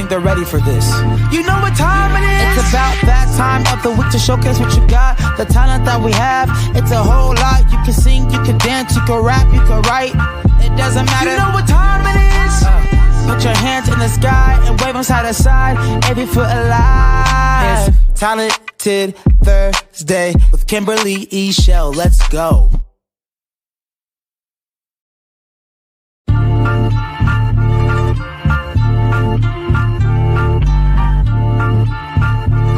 think they're ready for this. You know what time it is? It's about that time of the week to showcase what you got, the talent that we have. It's a whole lot. You can sing, you can dance, you can rap, you can write. It doesn't matter. You know what time it is? Put your hands in the sky and wave them side to side. Every foot alive. It's Talented Thursday with Kimberly Eichelle. Let's go.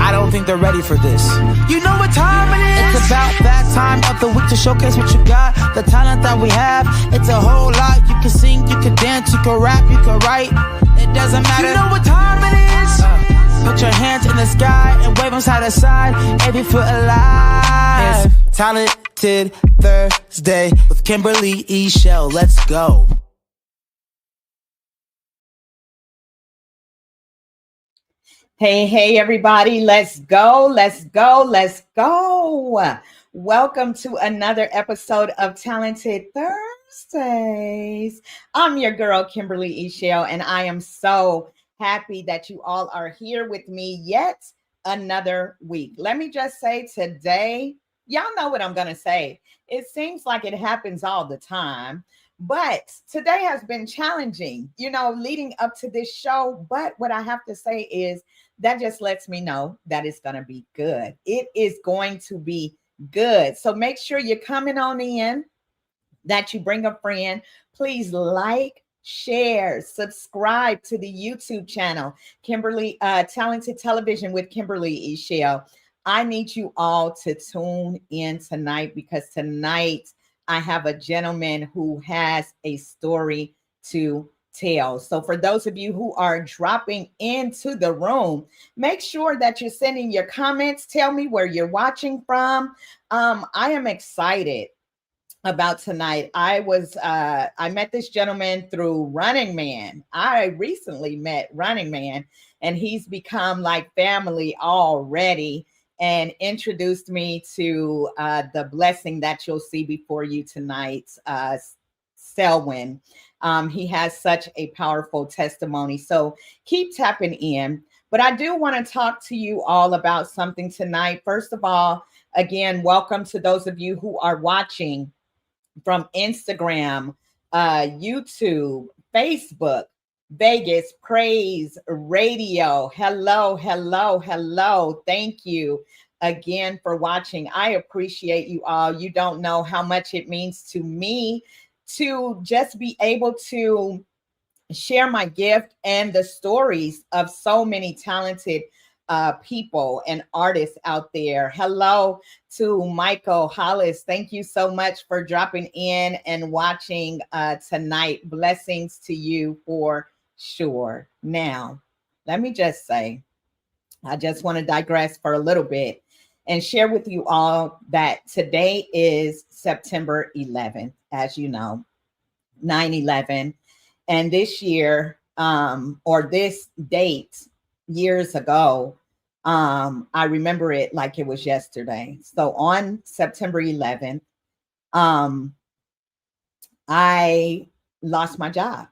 I don't think they're ready for this. You know what time it is? It's about that time of the week to showcase what you got, the talent that we have. It's a whole lot. You can sing, you can dance, you can rap, you can write. It doesn't matter. You know what time it is? Put your hands in the sky and wave them side to side. Every foot alive. It's Talented Thursday with Kimberly Eichelle. Let's go. Hey, everybody. Let's go. Let's go. Let's go. Welcome to another episode of Talented Thursdays. I'm your girl, Kimberly Eichelle, and I am so happy that you all are here with me yet another week. Let me just say today, y'all know what I'm going to say. It seems like it happens all the time, but today has been challenging, leading up to this show. But what I have to say is that just lets me know that it's going to be good. It is going to be good. So make sure you're coming on in, that you bring a friend. Please like, share, subscribe to the YouTube channel, Kimberly Talented Television with Kimberly Eichelle. I need you all to tune in tonight because tonight I have a gentleman who has a story to tell. So for those of you who are dropping into the room, make sure that you're sending your comments. Tell me where you're watching from. I am excited about tonight. I met this gentleman through Running Man. I recently met Running Man, and he's become like family already and introduced me to the blessing that you'll see before you tonight, Selwyn. He has such a powerful testimony. So keep tapping in. But I do want to talk to you all about something tonight. First of all, again, welcome to those of you who are watching from Instagram, YouTube, Facebook, Vegas, Praise Radio. Hello, hello, hello. Thank you again for watching. I appreciate you all. You don't know how much it means to me to just be able to share my gift and the stories of so many talented people and artists out there. Hello to Michael Hollis. Thank you so much for dropping in and watching tonight. Blessings to you for sure. Now, let me just say, I just want to digress for a little bit and share with you all that today is September 11th, as you know, 9/11. And this year, or this date years ago, I remember it like it was yesterday. So on September 11th, I lost my job.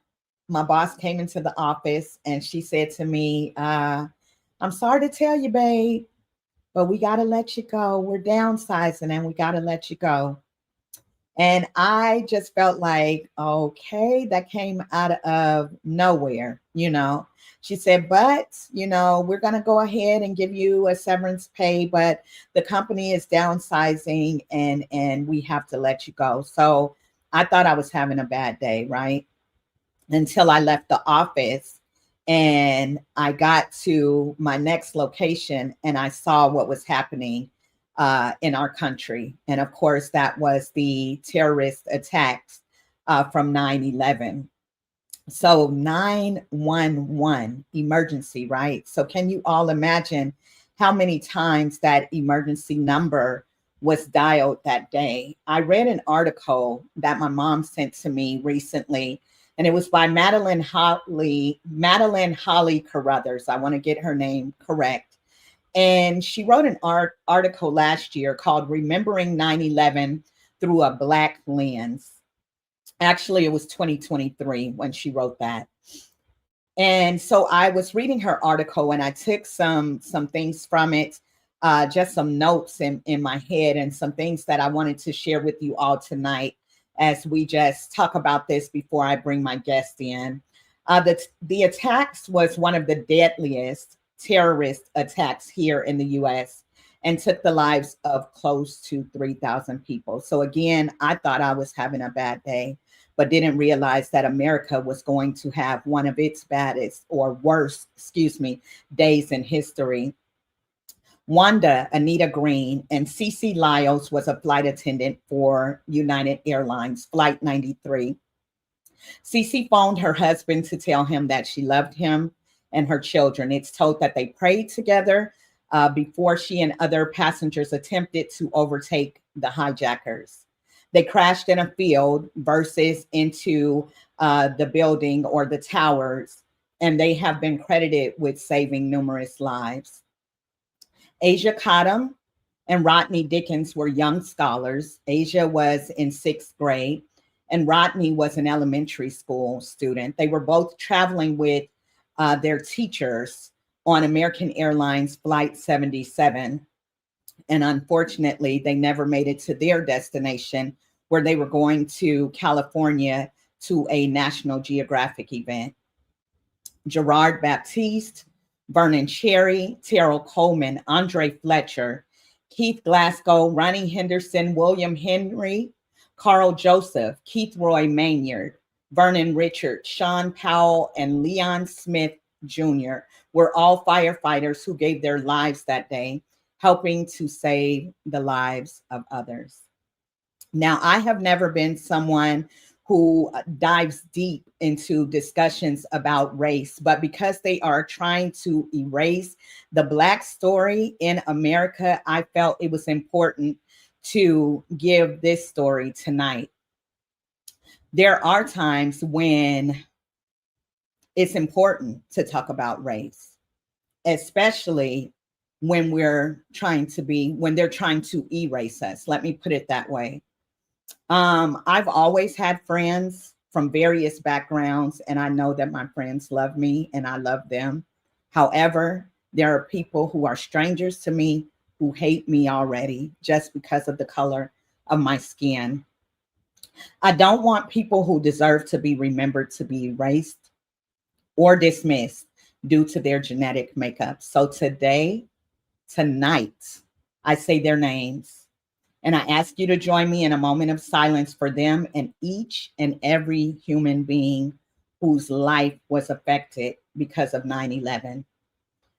My boss came into the office and she said to me, I'm sorry to tell you, babe, but we got to let you go. We're downsizing and we got to let you go. And I just felt like, okay, that came out of nowhere, She said, but, we're going to go ahead and give you a severance pay, but the company is downsizing and we have to let you go. So I thought I was having a bad day, right? Until I left the office and I got to my next location and I saw what was happening in our country. And of course, that was the terrorist attacks from 9/11. So 911 emergency, right? So can you all imagine how many times that emergency number was dialed that day? I read an article that my mom sent to me recently, and it was by Madeline Holly Carruthers. I want to get her name correct. And she wrote an article last year called Remembering 9/11 Through a Black Lens. Actually, it was 2023 when she wrote that. And so I was reading her article and I took some things from it, just some notes in my head and some things that I wanted to share with you all tonight as we just talk about this before I bring my guest in. The attacks was one of the deadliest terrorist attacks here in the U.S. and took the lives of close to 3,000 people. So again, I thought I was having a bad day, but didn't realize that America was going to have one of its baddest or worst, days in history. Wanda Anita Green and Cece Lyles was a flight attendant for United Airlines Flight 93. Cece phoned her husband to tell him that she loved him and her children. It's told that they prayed together before she and other passengers attempted to overtake the hijackers. They crashed in a field versus into the building or the towers, and they have been credited with saving numerous lives. Asia Cottom and Rodney Dickens were young scholars. Asia was in 6th grade, and Rodney was an elementary school student. They were both traveling with their teachers on American Airlines Flight 77. And unfortunately, they never made it to their destination where they were going to California to a National Geographic event. Gerard Baptiste, Vernon Cherry, Terrell Coleman, Andre Fletcher, Keith Glasgow, Ronnie Henderson, William Henry, Carl Joseph, Keith Roy Maynard, Vernon Richard, Sean Powell, and Leon Smith Jr. were all firefighters who gave their lives that day, helping to save the lives of others. Now, I have never been someone who dives deep into discussions about race, but because they are trying to erase the Black story in America, I felt it was important to give this story tonight. There are times when it's important to talk about race, especially when they're trying to erase us. Let me put it that way. I've always had friends from various backgrounds, and I know that my friends love me and I love them. However, there are people who are strangers to me who hate me already just because of the color of my skin. I don't want people who deserve to be remembered to be erased or dismissed due to their genetic makeup. So tonight, I say their names. And I ask you to join me in a moment of silence for them and each and every human being whose life was affected because of 9/11.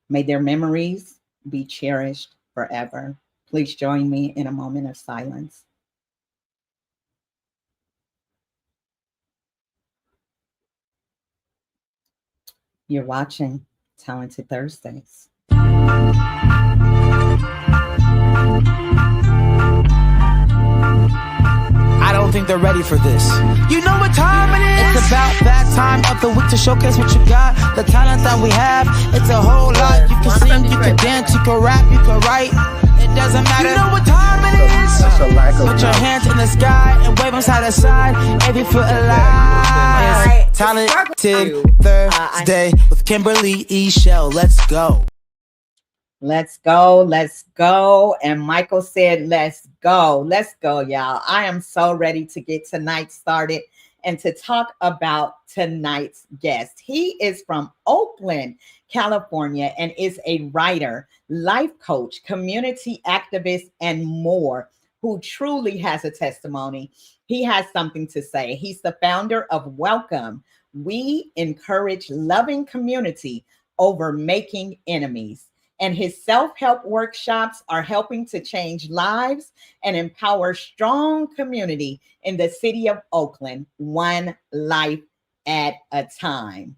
May their memories be cherished forever. Please join me in a moment of silence. You're watching Talented Thursdays. I don't think they're ready for this. You know what time it is? It's about that time of the week to showcase what you got, the talent that we have. It's a whole lot. You can sing, you can dance, you can rap, you can write. It doesn't matter. You know what time it is? Put your hands in the sky and wave them side to side if you feel alive. It's Talented Thursday with Kimberly Eichelle. Let's go. Let's go. Let's go. And Michael said, let's go. Let's go, y'all. I am so ready to get tonight started and to talk about tonight's guest. He is from Oakland, California, and is a writer, life coach, community activist, and more, who truly has a testimony. He has something to say. He's the founder of Welcome. We encourage loving community over making enemies. And his self-help workshops are helping to change lives and empower strong community in the city of Oakland, one life at a time.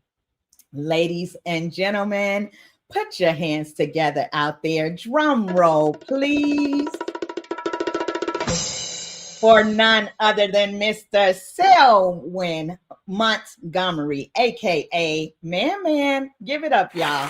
Ladies and gentlemen, put your hands together out there. Drum roll, please. For none other than Mr. Selwyn Montgomery, aka Man. Give it up, y'all.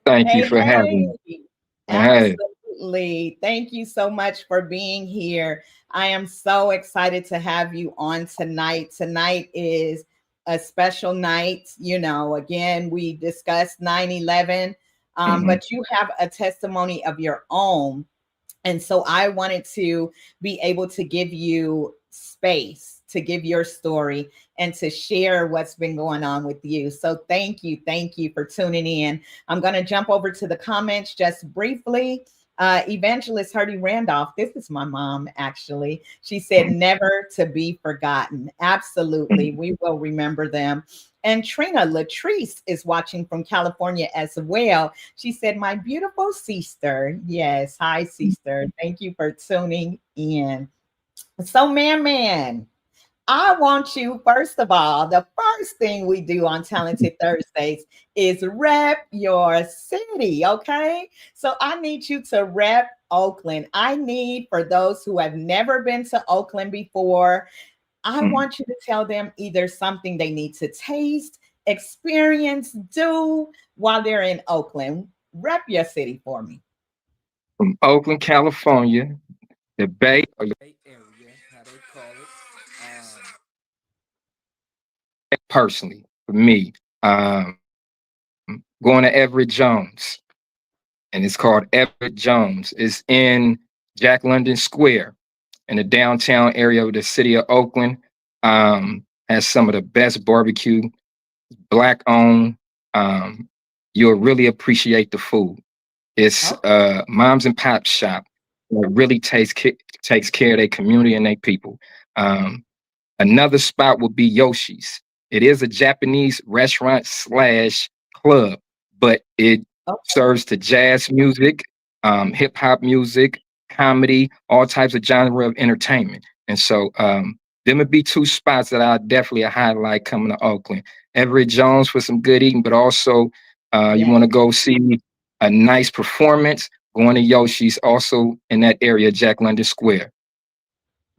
Thank you for having me. Absolutely. Thank you so much for being here. I am so excited to have you on tonight. Tonight is a special night. You know, again, we discussed 9/11, but you have a testimony of your own. And so I wanted to be able to give you space to give your story and to share what's been going on with you. So thank you. Thank you for tuning in. I'm going to jump over to the comments just briefly. Evangelist Herdy Randolph, this is my mom, actually. She said, never to be forgotten. Absolutely. We will remember them. And Trina Latrice is watching from California as well. She said, my beautiful sister. Yes. Hi, sister. Thank you for tuning in. So, man, I want you, first of all, the first thing we do on Talented Thursdays is rep your city, okay? So I need you to rep Oakland. I need, for those who have never been to Oakland before, I want you to tell them either something they need to taste, experience, do while they're in Oakland. Rep your city for me. From Oakland, California, the Bay Area, how they call it. Personally, for me, going to Everett Jones, and it's called Everett Jones. It's in Jack London Square in the downtown area of the city of Oakland. Has some of the best barbecue, Black owned. You'll really appreciate the food. It's moms and pops shop that really takes care of their community and their people. Another spot would be Yoshi's. It is a Japanese restaurant / club, but it serves to jazz music, hip hop music, comedy, all types of genre of entertainment. And so them would be two spots that I definitely highlight coming to Oakland. Everett Jones for some good eating, but also you want to go see a nice performance, going to Yoshi's, also in that area, Jack London Square.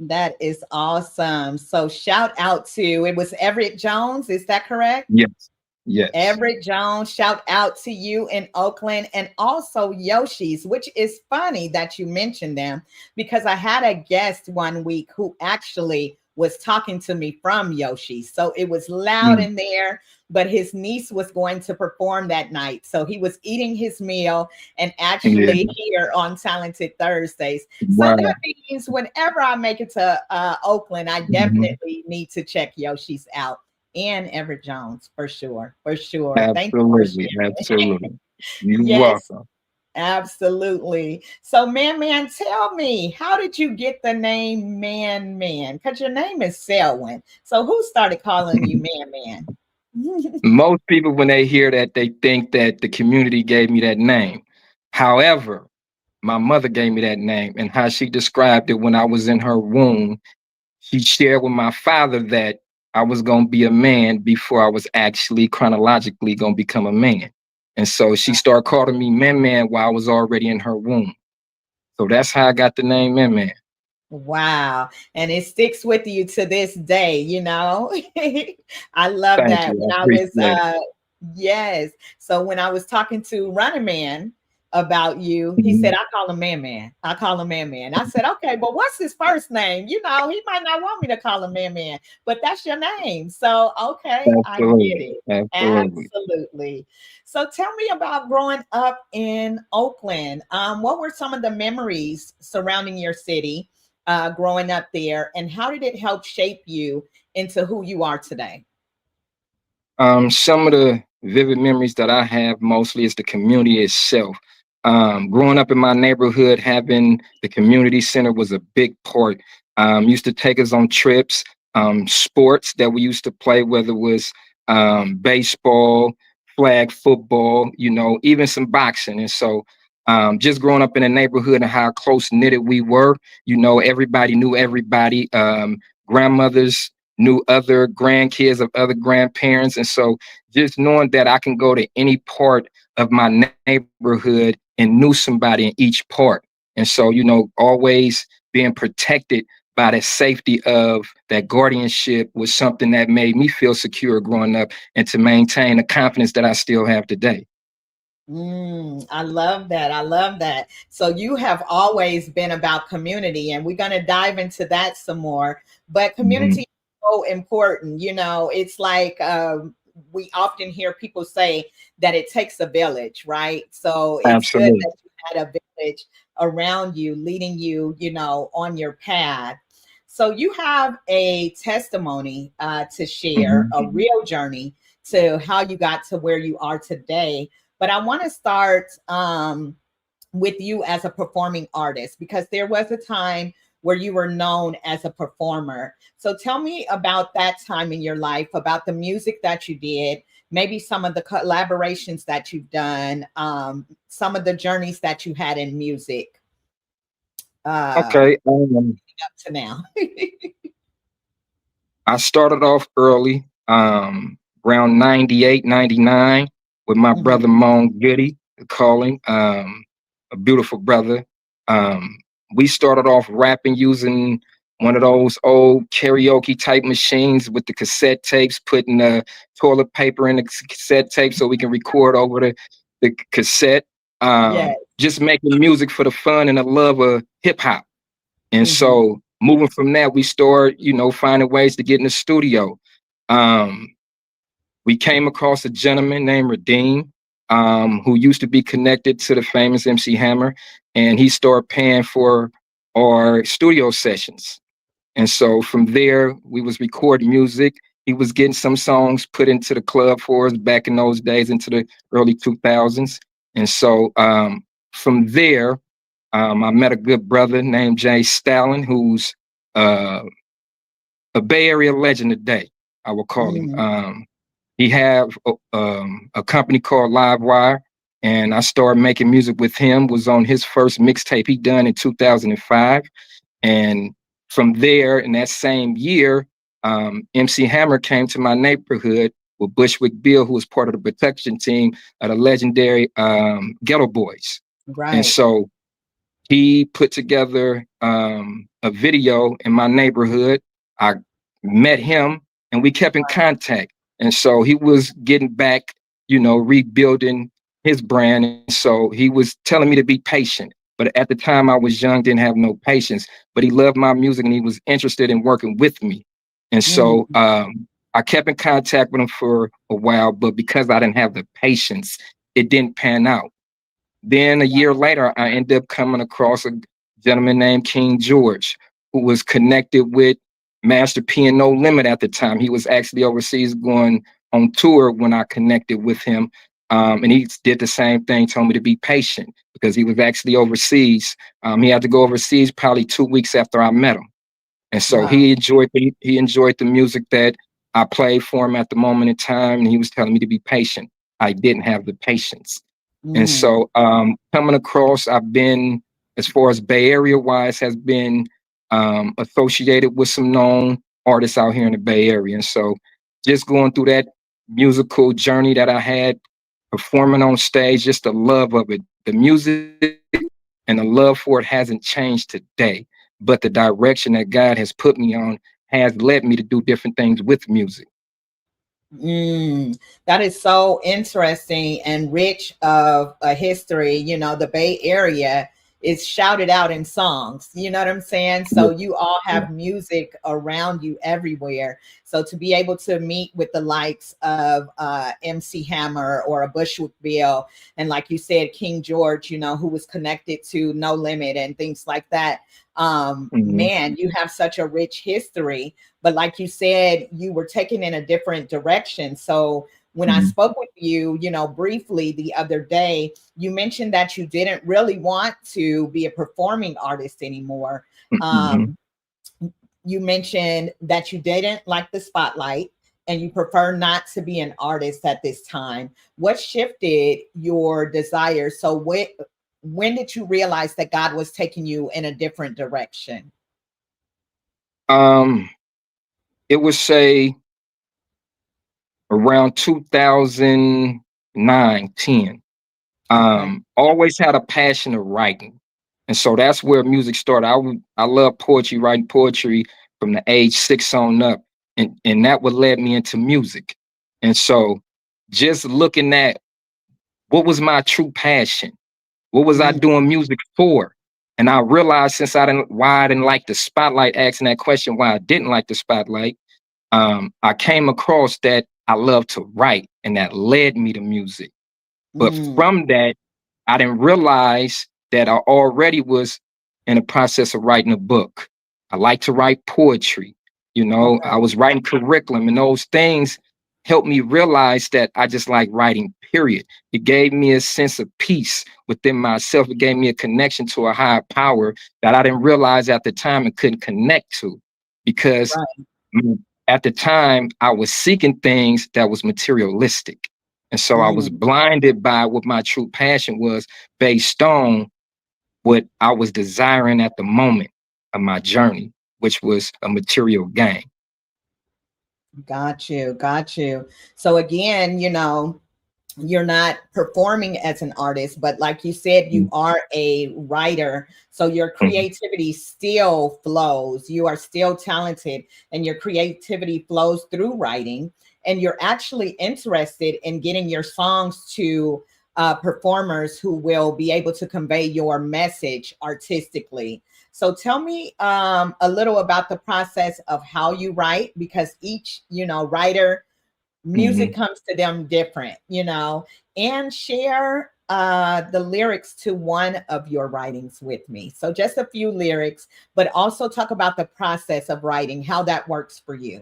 That is awesome. So shout out to, it was Everett Jones, is that correct? Yes. Yes. Everett Jones, shout out to you in Oakland, and also Yoshi's, which is funny that you mentioned them because I had a guest one week who actually was talking to me from Yoshi's. So it was loud in there, but his niece was going to perform that night. So he was eating his meal and actually here on Talented Thursdays. So that means whenever I make it to Oakland, I definitely need to check Yoshi's out. And Everett Jones, for sure. For sure. Absolutely. Absolutely. You're welcome. Absolutely. So, man, tell me, how did you get the name Man? Because your name is Selwyn. So, who started calling you Man? Most people, when they hear that, they think that the community gave me that name. However, my mother gave me that name, and how she described it when I was in her womb, she shared with my father that I was going to be a man before I was actually chronologically going to become a man. And so she started calling me Man while I was already in her womb. So that's how I got the name Man. Wow. And it sticks with you to this day, you know? I love that. When I was, yes. So when I was talking to Running Man about you, he said, I call him Man. I call him Man. I said, okay, but what's his first name? You know, he might not want me to call him Man, but that's your name. So, okay, absolutely. I get it. Absolutely. So tell me about growing up in Oakland. What were some of the memories surrounding your city growing up there, and how did it help shape you into who you are today? Some of the vivid memories that I have mostly is the community itself. Growing up in my neighborhood, having the community center was a big part. Used to take us on trips, sports that we used to play, whether it was baseball, flag football, you know, even some boxing. And so just growing up in a neighborhood and how close knitted we were, you know, everybody knew everybody. Grandmothers knew other grandkids of other grandparents. And so just knowing that I can go to any part of my neighborhood and knew somebody in each part. And so, you know, always being protected by the safety of that guardianship was something that made me feel secure growing up and to maintain the confidence that I still have today. I love that. I love that. So you have always been about community, and we're going to dive into that some more. But community so important. You know, it's like we often hear people say that it takes a village, right? So it's good Absolutely. that you had a village around you, leading you, you know, on your path. So you have a testimony to share, Mhm. a real journey to how you got to where you are today. But I want to start with you as a performing artist because there was a time where you were known as a performer. So tell me about that time in your life, about the music that you did, maybe some of the collaborations that you've done, some of the journeys that you had in music Okay. up to now. I started off early, around 98, 99, with my Mhm. brother Moan Goody, calling, a beautiful brother. Um, we started off rapping using one of those old karaoke type machines with the cassette tapes, putting the toilet paper in the cassette tape so we can record over the cassette. Yes. Just making music for the fun and the love of hip hop. And Hmm. so moving from that, we started, finding ways to get in the studio. Um, we came across a gentleman named Redeem, who used to be connected to the famous MC Hammer, and he started paying for our studio sessions. And so from there, we was recording music. He was getting some songs put into the club for us back in those days, into the early 2000s. And so from there, I met a good brother named Jay Stalin, who's uh, a Bay Area legend today, I will call him. Hmm. He have a company called Livewire, and I started making music with him. Was on his first mixtape he done in 2005, and from there, in that same year, MC Hammer came to my neighborhood with Bushwick Bill, who was part of the production team of the legendary Ghetto Boys, and Right. so he put together a video in my neighborhood. I met him and we kept in contact. And so he was getting back, rebuilding his brand. And so he was telling me to be patient. But at the time I was young, didn't have no patience. But he loved my music and he was interested in working with me. And so Hmm. I kept in contact with him for a while, but because I didn't have the patience, it didn't pan out. Then a year later, I ended up coming across a gentleman named King George, who was connected with Master P and No Limit at the time. He was actually overseas going on tour when I connected with him. And he did the same thing, told me to be patient because he was actually overseas. He had to go overseas probably 2 weeks after I met him. And so Wow. he enjoyed the music that I played for him at the moment in time. And he was telling me to be patient. I didn't have the patience. And Mm. so coming across, I've been, as far as Bay Area wise, has been associated with some known artists out here in the Bay Area. And so just going through that musical journey that I had, performing on stage, just the love of it, the music and the love for it hasn't changed today. But the direction that God has put me on has led me to do different things with music. That is so interesting and rich of a history. You know, the Bay Area is shouted out in songs. You know what I'm saying? So Yeah. you all have music around you everywhere. So to be able to meet with the likes of MC Hammer or a Bushwick Bill, and like you said, King George, you know, who was connected to No Limit and things like that. Mhm. Man, you have such a rich history, but like you said, you were taken in a different direction. So when I Mhm. spoke with you, you know, briefly the other day, you mentioned that you didn't really want to be a performing artist anymore. Mhm. Um, you mentioned that you didn't like the spotlight and you prefer not to be an artist at this time. What shifted your desire? So when did you realize that God was taking you in a different direction? Um, it would say around 2009, 10. Okay. Always had a passion of writing. And so that's where music started. I love poetry, writing poetry from the age 6 on up. And that would led me into music. And so just looking at what was my true passion? What was I Mm, doing music for? And I realized since why I didn't like the spotlight, asking that question, why I didn't like the spotlight, I came across that I love to write, and that led me to music. But Mm, from that, I didn't realize that I already was in the process of writing a book. I like to write poetry. You know, I okay. was writing curriculum, and those things helped me realize that I just like writing, period. It gave me a sense of peace within myself. It gave me a connection to a higher power that I didn't realize at the time and couldn't connect to, because Right. at the time I was seeking things that was materialistic. And so I was Mm, blinded by what my true passion was, based on what I was desiring at the moment of my journey, which was a material gain. got you. Got you. So again, you're not performing as an artist, but like you said, you Mhm. are a writer. So your creativity still flows. You are still talented, and your creativity flows through writing. And you're actually interested in getting your songs to performers who will be able to convey your message artistically. So tell me a little about the process of how you write, because each, writer, music Mhm. comes to them different, and share the lyrics to one of your writings with me. So just a few lyrics, but also talk about the process of writing, how that works for you.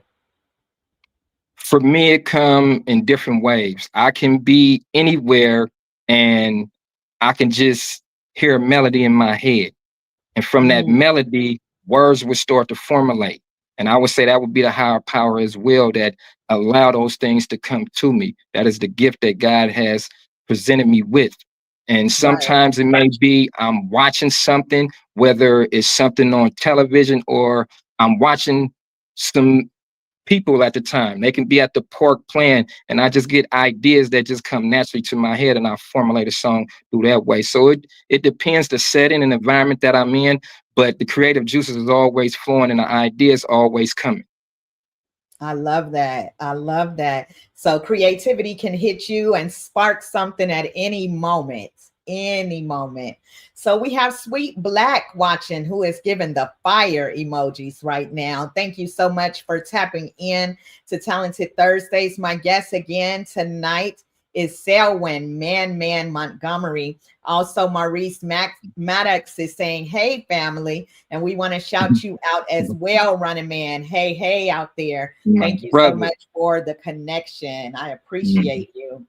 For me, it come in different ways. I can be anywhere, and I can just hear a melody in my head. And from that Mm, melody, words would start to formulate. And I would say that would be the higher power as well that allow those things to come to me. That is the gift that God has presented me with. And right. sometimes it may be I'm watching something, whether it's something on television or I'm watching some people at the time. They can be at the park playing, and I just get ideas that just come naturally to my head, and I formulate a song through that way. So it depends the setting and environment that I'm in, but the creative juices is always flowing, and the ideas always coming. I love that. I love that. So creativity can hit you and spark something at any moment. Any moment. So we have Sweet Black watching, who is giving the fire emojis right now. Thank you so much for tapping in to Talented Thursdays. My guest again tonight is Selwyn Montgomery. Also, Maurice Maddox is saying, "Hey, family." And we want to shout you out as well, Running Man. Hey, hey, out there. My Thank you so brother. much for the connection. I Mhm. appreciate you.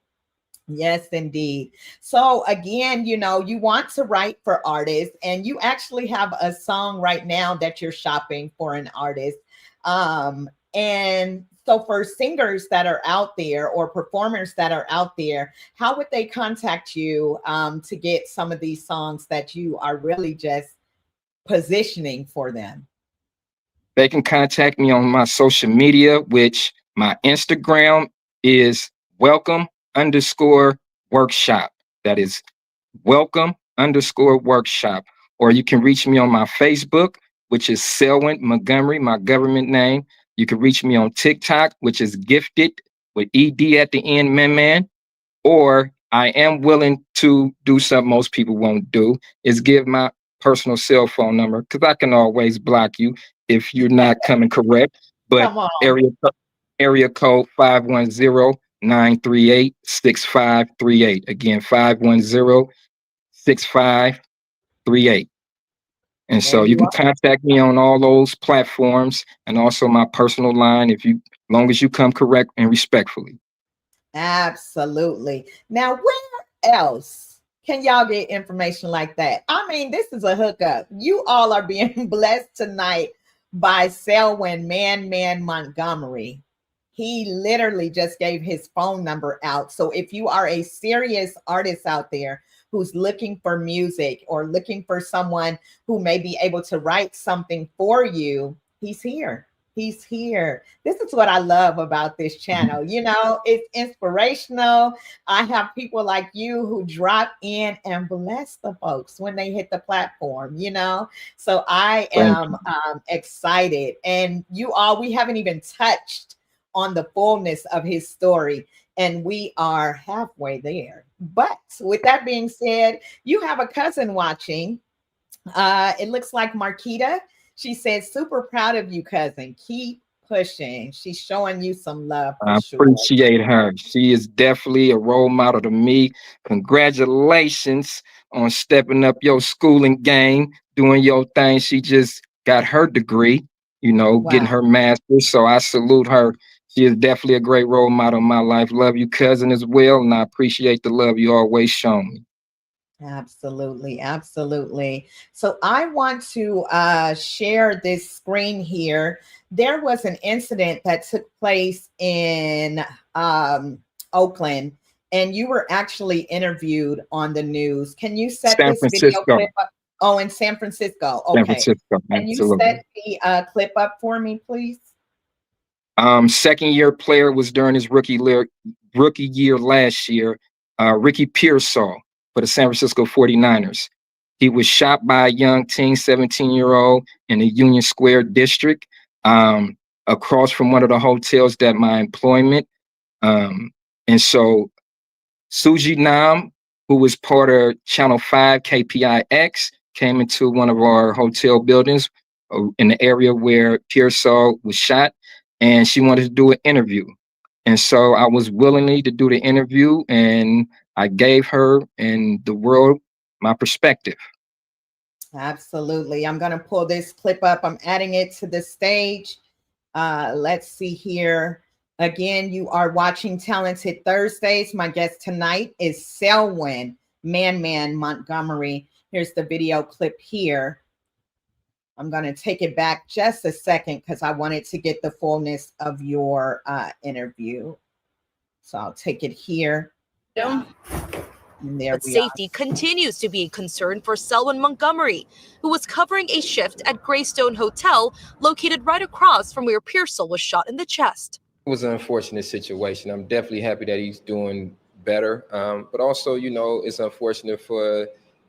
Yes, indeed. So again, you want to write for artists, and you actually have a song right now that you're shopping for an artist. And so for singers that are out there or performers that are out there, how would they contact you to get some of these songs that you are really just positioning for them? They can contact me on my social media, which my Instagram is welcome_workshop. That is welcome_workshop. Or you can reach me on my Facebook, which is Selwyn Montgomery, my government name. You can reach me on TikTok, which is gifted with ED at the end, man. Or I am willing to do something most people won't do, is give my personal cell phone number, because I can always block you if you're not coming correct. But Come on. area code 510-938-6538. Again, 510-6538. And There so you you can are. contact me on all those platforms, and also my personal line, if you long as you come correct and respectfully. Absolutely. Now, where else can y'all get information like that? I mean, this is a hookup. You all are being blessed tonight by Selwyn Montgomery. He literally just gave his phone number out. So if you are a serious artist out there who's looking for music or looking for someone who may be able to write something for you, he's here. He's here. This is what I love about this channel. It's inspirational. I have people like you who drop in and bless the folks when they hit the platform. So I Thank am you. excited. And we haven't even touched on the fullness of his story. And we are halfway there. But with that being said, you have a cousin watching. It looks like Marquita. She says, super proud of you, cousin. Keep pushing. She's showing you some love for I sure. appreciate her. She is definitely a role model to me. Congratulations on stepping up your schooling game, doing your thing. She just got her degree, getting Wow. her master's. So I salute her. She is definitely a great role model in my life. Love you, cousin, as well. And I appreciate the love you always shown me. Absolutely, absolutely. So I want to share this screen here. There was an incident that took place in Oakland, and you were actually interviewed on the news. Can you set San this video Francisco. clip up? Oh, in San Francisco. San Okay. Francisco, Can you absolutely. set the clip up for me, please? Second year player was during his rookie year last year. Ricky Pearsall for the San Francisco 49ers. He was shot by a young teen, 17-year-old in the Union Square district, across from one of the hotels that my employment. And so Suji Nam, who was part of Channel 5 KPIX, came into one of our hotel buildings in the area where Pearsall was shot, and she wanted to do an interview. And so I was willingly to do the interview, and I gave her and the world my perspective. Absolutely. I'm going to pull this clip up. I'm adding it to the stage. Let's see here. Again, you are watching Talented Thursdays. My guest tonight is Selwyn Montgomery. Here's the video clip here. I'm going to take it back just a second because I wanted to get the fullness of your interview. So I'll take it here. But safety continues to be a concern for Selwyn Montgomery, who was covering a shift at Greystone Hotel, located right across from where Pearsall was shot in the chest. It was an unfortunate situation. I'm definitely happy that he's doing better. But also, it's unfortunate for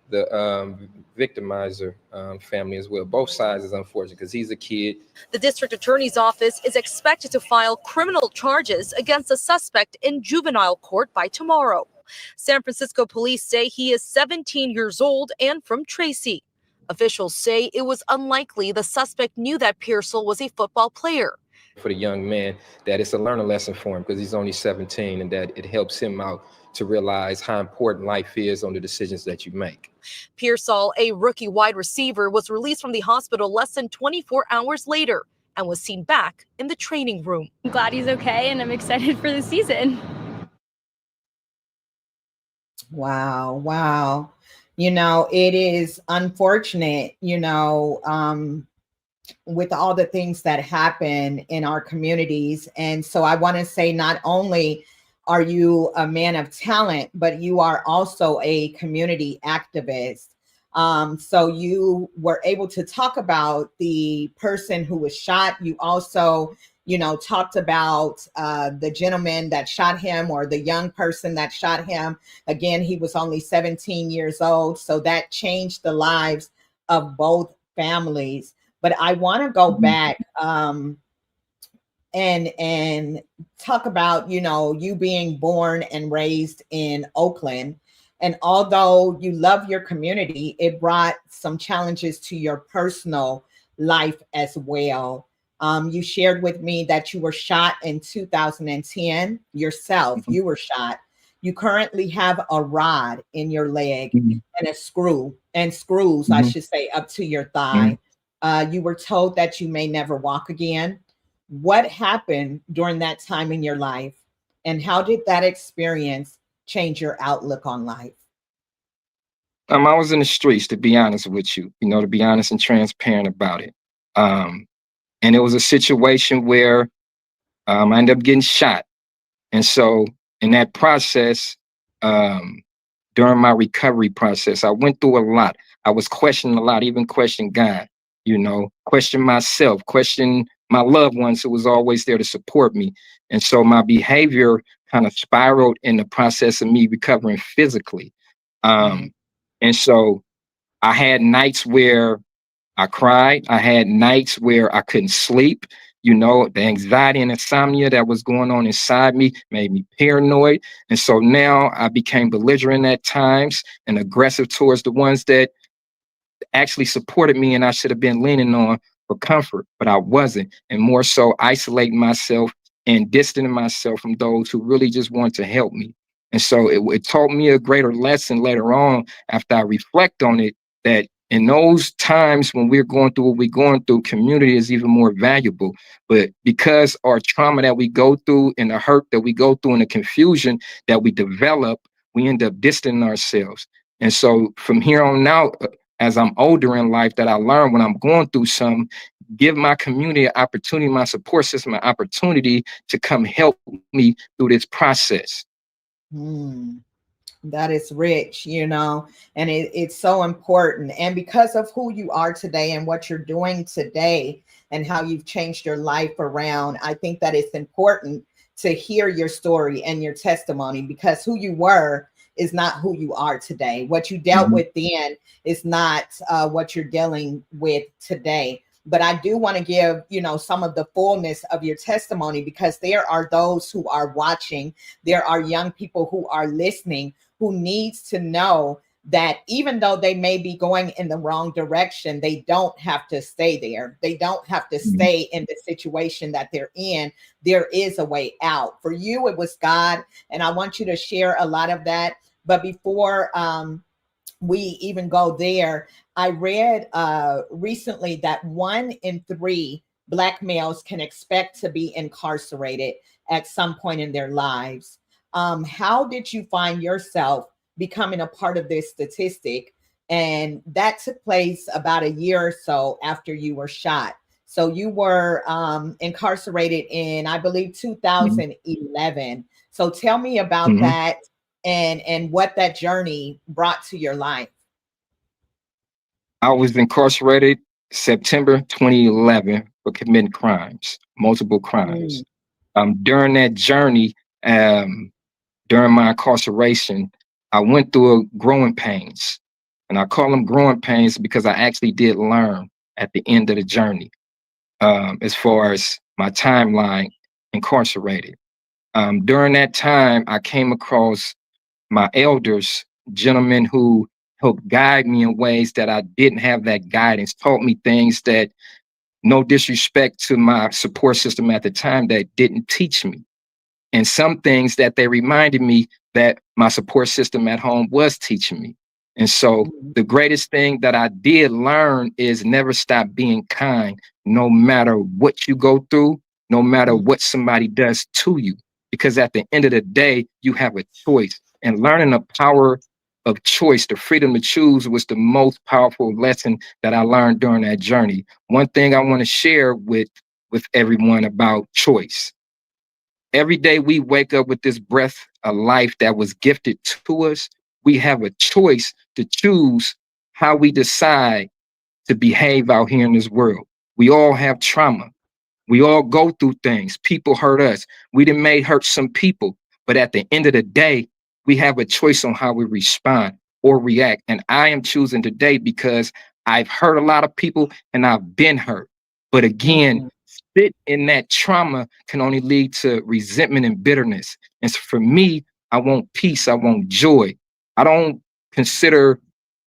the victimizer family as well. Both sides is unfortunate because he's a kid. The district attorney's office is expected to file criminal charges against the suspect in juvenile court by tomorrow. San Francisco police say he is 17 years old and from Tracy. Officials say it was unlikely the suspect knew that Pearsall was a football player. For the young man, that it's a learning lesson for him because he's only 17, and that it helps him out to realize how important life is on the decisions that you make. Pearsall, a rookie wide receiver, was released from the hospital less than 24 hours later and was seen back in the training room. I'm glad he's okay, and I'm excited for the season. Wow. Wow. It is unfortunate, with all the things that happen in our communities. And so I want to say, not only are you a man of talent, but you are also a community activist. So you were able to talk about the person who was shot. You also, talked about the gentleman that shot him, or the young person that shot him. Again, he was only 17 years old. So that changed the lives of both families. But I want to go back and talk about, you being born and raised in Oakland. And although you love your community, it brought some challenges to your personal life as well. You shared with me that you were shot in 2010 yourself. You were shot. You currently have a rod in your leg and a screws, I should say, up to your thigh. You were told that you may never walk again. What happened during that time in your life, and how did that experience change your outlook on life? I was in the streets, to be honest with you, to be honest and transparent about it. And it was a situation where I ended up getting shot. And so in that process, during my recovery process, I went through a lot. I was questioning a lot, even questioning God, question myself, question my loved ones who was always there to support me. And so my behavior kind of spiraled in the process of me recovering physically. And so I had nights where I cried. I had nights where I couldn't sleep. The anxiety and insomnia that was going on inside me made me paranoid. And so now I became belligerent at times and aggressive towards the ones that actually supported me and I should have been leaning on for comfort, but I wasn't, and more so isolating myself and distancing myself from those who really just want to help me. And so it taught me a greater lesson later on after I reflect on it, that in those times when we're going through what we're going through, community is even more valuable. But because our trauma that we go through and the hurt that we go through and the confusion that we develop, we end up distancing ourselves. And so from here on out, as I'm older in life, that I learn when I'm going through some, give my community an opportunity, my support system an opportunity to come help me through this process. That is rich, and it's so important. And because of who you are today and what you're doing today and how you've changed your life around, I think that it's important to hear your story and your testimony, because who you were is not who you are today. What you dealt with then is not what you're dealing with today. But I do want to give, some of the fullness of your testimony, because there are those who are watching. There are young people who are listening who needs to know that even though they may be going in the wrong direction, they don't have to stay there. They don't have to stay in the situation that they're in. There is a way out. For you, it was God. And I want you to share a lot of that. But before we even go there, I read recently that 1 in 3 Black males can expect to be incarcerated at some point in their lives. How did you find yourself becoming a part of this statistic? And that took place about a year or so after you were shot. So you were incarcerated in, I believe, 2011. So tell me about that and what that journey brought to your life. I was incarcerated September 2011 for committing crimes, multiple crimes. During that journey, during my incarceration, I went through growing pains. And I call them growing pains because I actually did learn at the end of the journey, as far as my timeline incarcerated. During that time, I came across my elders, gentlemen who helped guide me in ways that I didn't have that guidance, taught me things that, no disrespect to my support system at the time, that didn't teach me. And some things that they reminded me that my support system at home was teaching me. And so the greatest thing that I did learn is never stop being kind, no matter what you go through, no matter what somebody does to you. Because at the end of the day, you have a choice. And learning the power of choice, the freedom to choose, was the most powerful lesson that I learned during that journey. One thing I want to share with everyone about choice. Every day we wake up with this breath of life that was gifted to us. We have a choice to choose how we decide to behave out here in this world. We all have trauma. We all go through things. People hurt us. We done may hurt some people. But at the end of the day, we have a choice on how we respond or react. And I am choosing today because I've hurt a lot of people and I've been hurt. But again, sit in that trauma can only lead to resentment and bitterness. And so for me, I want peace. I want joy. I don't consider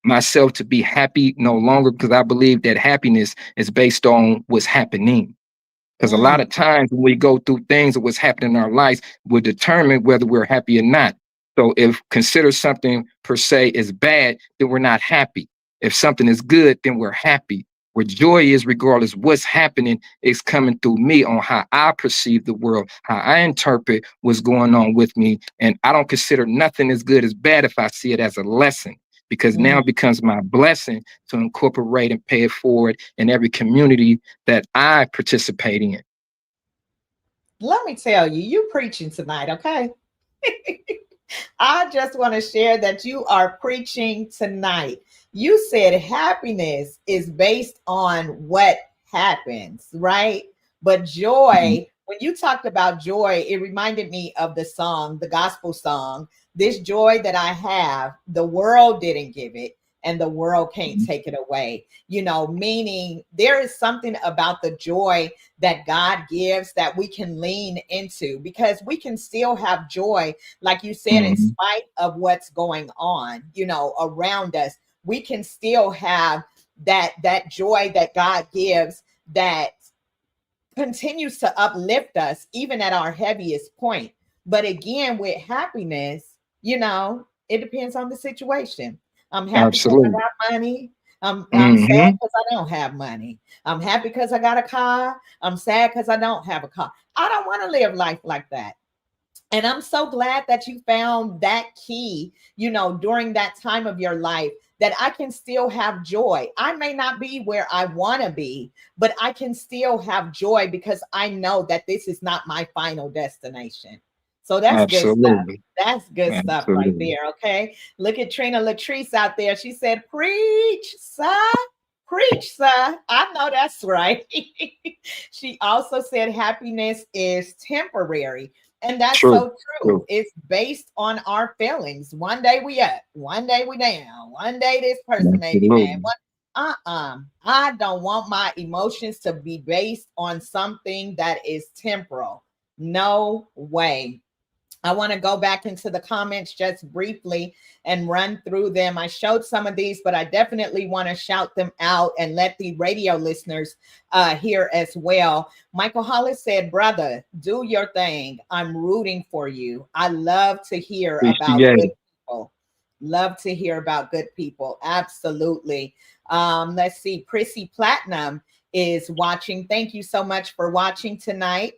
myself to be happy no longer, because I believe that happiness is based on what's happening. Because a lot of times when we go through things or what's happening in our lives will determine whether we're happy or not. So if consider something per se is bad, then we're not happy. If something is good, then we're happy. Where joy is, regardless what's happening, is coming through me on how I perceive the world, how I interpret what's going on with me. And I don't consider nothing as good as bad if I see it as a lesson, because now it becomes my blessing to incorporate and pay it forward in every community that I participate in. Let me tell you, you preaching tonight, okay? I just want to share that you are preaching tonight. You said happiness is based on what happens, right? But joy, when you talked about joy, it reminded me of the song, the gospel song, "This joy that I have, the world didn't give it, and the world can't take it away." Meaning there is something about the joy that God gives that we can lean into, because we can still have joy, like you said, in spite of what's going on, around us. We can still have that joy that God gives that continues to uplift us even at our heaviest point. But again, with happiness, you know, it depends on the situation. I'm happy because I Absolutely. got money. I'm sad Hmm. because I don't have money. I'm happy because I got a car. I'm sad because I don't have a car. I don't want to live life like that. And I'm so glad that you found that key, you know, during that time of your life, that I can still have joy. I may not be where I want to be, but I can still have joy because I know that this is not my final destination. So that's good stuff. Absolutely. That's good stuff right Absolutely. there. Okay. Look at Trina Latrice out there. She said, preach, sir. Preach, sir. I know that's right. She also said happiness is temporary. And that's True. so true. True. It's based on our feelings. One day we up, one day we down, one day this person made me mad. Absolutely. I don't want my emotions to be based on something that is temporal. No way. I want to go back into the comments just briefly and run through them. I showed some of these, but I definitely want to shout them out and let the radio listeners hear as well. Michael Hollis said, brother, do your thing. I'm rooting for you. I love to hear about Appreciate good it. people. Love to hear about good people. Absolutely. Let's see. Prissy Platinum is watching. Thank you so much for watching tonight.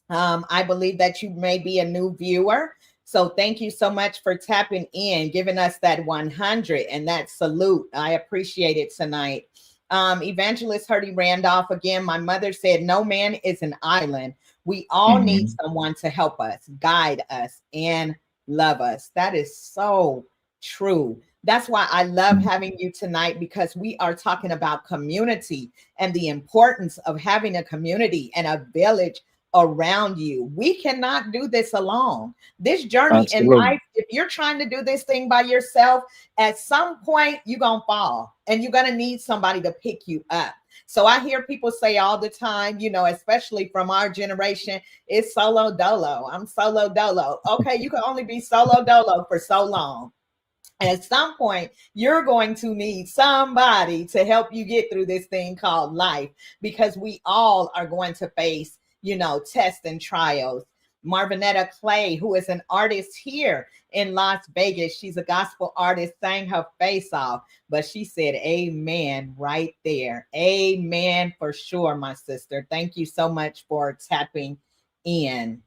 I believe that you may be a new viewer. So thank you so much for tapping in, giving us that 100 and that salute. I appreciate it tonight. Evangelist Hurdy Randolph, again, my mother said, no man is an island. We all need Hmm. someone to help us, guide us, and love us. That is so true. That's why I love having you tonight, because we are talking about community and the importance of having a community and a village around you. We cannot do this alone. This journey in Absolutely. life, if you're trying to do this thing by yourself, at some point you're going to fall and you're going to need somebody to pick you up. So I hear people say all the time, you know, especially from our generation, it's solo dolo. I'm solo dolo. Okay, you can only be solo dolo for so long. At some point, you're going to need somebody to help you get through this thing called life, because we all are going to face, you know, tests and trials. Marvinetta Clay, who is an artist here in Las Vegas, she's a gospel artist, sang her face off, but she said, amen right there. Amen for sure, my sister. Thank you so much for tapping in.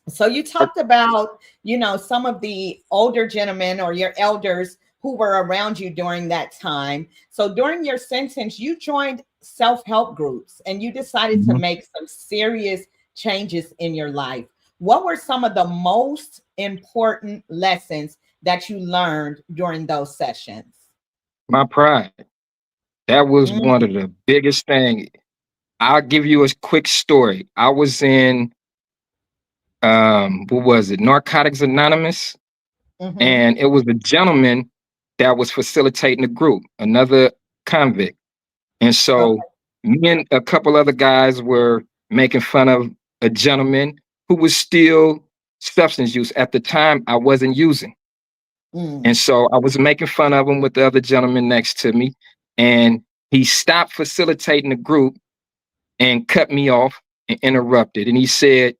So you talked about, you know, some of the older gentlemen or your elders who were around you during that time. So during your sentence, you joined self-help groups and you decided to Mhm. make some serious changes in your life. What were some of the most important lessons that you learned during those sessions? My pride. That was Mm, one of the biggest things. I'll give you a quick story. I was in what was it? Narcotics Anonymous. mhm. And it was a gentleman that was facilitating the group, another convict. And Okay. so me and a couple other guys were making fun of a gentleman who was still substance use. At the time, I wasn't using. And Mm, so I was making fun of him with the other gentleman next to me. And he stopped facilitating the group and cut me off and interrupted. And he said,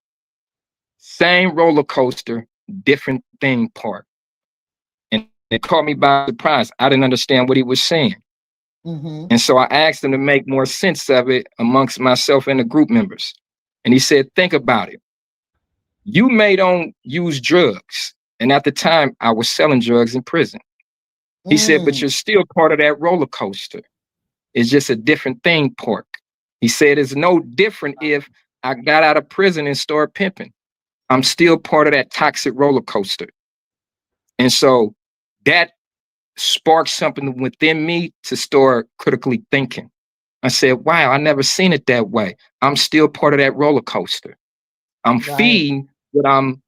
same roller coaster, different theme park. And it caught me by surprise. I didn't understand what he was saying. mhm. And so I asked him to make more sense of it amongst myself and the group members. And he said, think about it. You may don't use drugs. And at the time, I was selling drugs in prison. He said, but Mm, you're still part of that roller coaster. It's just a different theme park. He said, it's no different if I got out of prison and started pimping. I'm still part of that toxic roller coaster. And so that sparked something within me to start critically thinking. I said, wow, I never seen it that way. I'm still part of that roller coaster. I'm right. feeding what I'm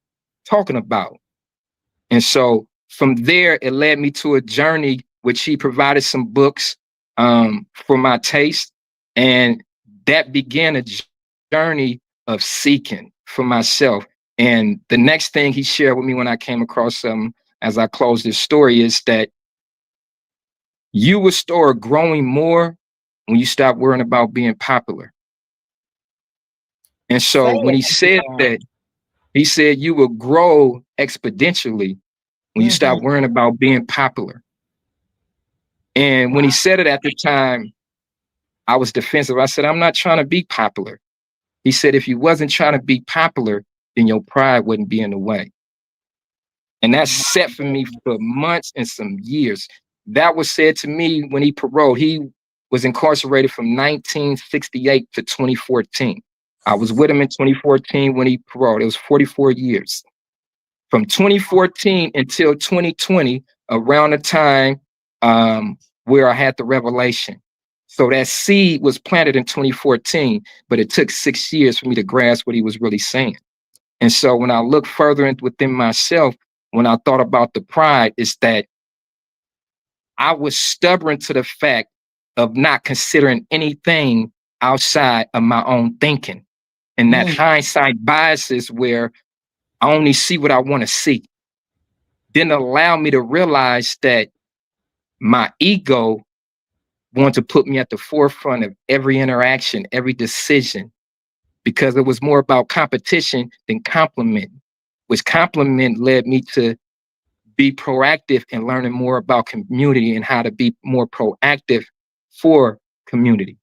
talking about. And so from there, it led me to a journey which he provided some books for my taste. And that began a journey of seeking for myself. And the next thing he shared with me when I came across him as I closed this story is that you will start growing more when you stop worrying about being popular. And so Say when he it said again. that, he said you will grow exponentially when you stop Mhm. worrying about being popular. And when he said it at the time, I was defensive. I said, I'm not trying to be popular. He said, if you wasn't trying to be popular, then your pride wouldn't be in the way. And that's set for me for months and some years. That was said to me when he paroled. He was incarcerated from 1968 to 2014. I was with him in 2014 when he paroled. It was 44 years. From 2014 until 2020, around the time where I had the revelation. So that seed was planted in 2014, but it took 6 years for me to grasp what he was really saying. And so when I look further within myself, when I thought about the pride, is that I was stubborn to the fact of not considering anything outside of my own thinking. And that Mm. hindsight biases where I only see what I want to see didn't allow me to realize that my ego wanted to put me at the forefront of every interaction, every decision, because it was more about competition than compliment, which compliment led me to be proactive in learning more about community and how to be more proactive for community.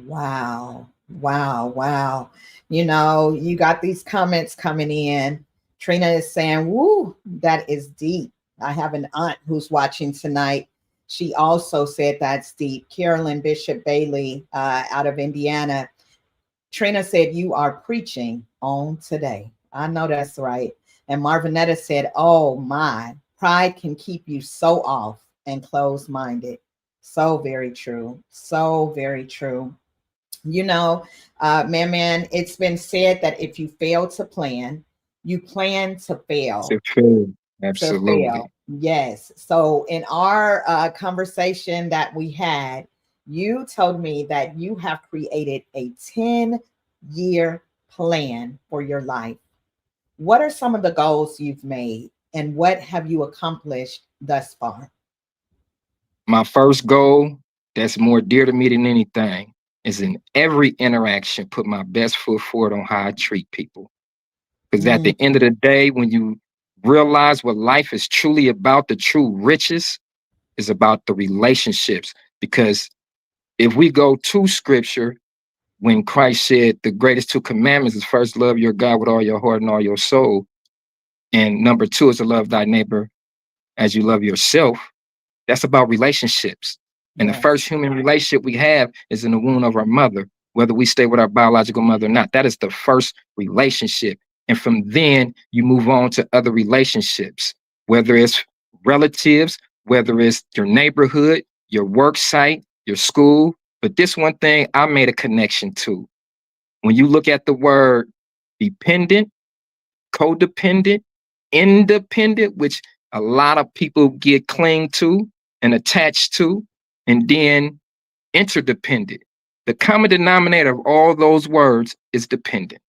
Wow. Wow. Wow. You know, you got these comments coming in. Trina is saying, woo, that is deep. I have an aunt who's watching tonight. She also said that's deep. Carolyn Bishop Bailey out of Indiana. Trina said, you are preaching on today. I know that's right. And Marvinetta said, oh my, pride can keep you so off and closed minded. So very true. So very true. You know, man, it's been said that if you fail to plan, you plan to fail. So true. To fail. Absolutely. Yes. So in our conversation that we had, you told me that you have created a 10-year plan for your life. What are some of the goals you've made and what have you accomplished thus far? My first goal that's more dear to me than anything is in every interaction, put my best foot forward on how I treat people. Because at Mm, the end of the day, when you realize what life is truly about, the true riches is about the relationships. Because if we go to scripture, when Christ said the greatest two commandments is first love your God with all your heart and all your soul. And number two is to love thy neighbor as you love yourself. That's about relationships. And the yes. first human relationship we have is in the womb of our mother, whether we stay with our biological mother or not. That is the first relationship. And from then, you move on to other relationships, whether it's relatives, whether it's your neighborhood, your work site, your school. But this one thing I made a connection to. When you look at the word dependent, codependent, independent, which a lot of people get cling to and attached to, and then interdependent. The common denominator of all those words is dependent.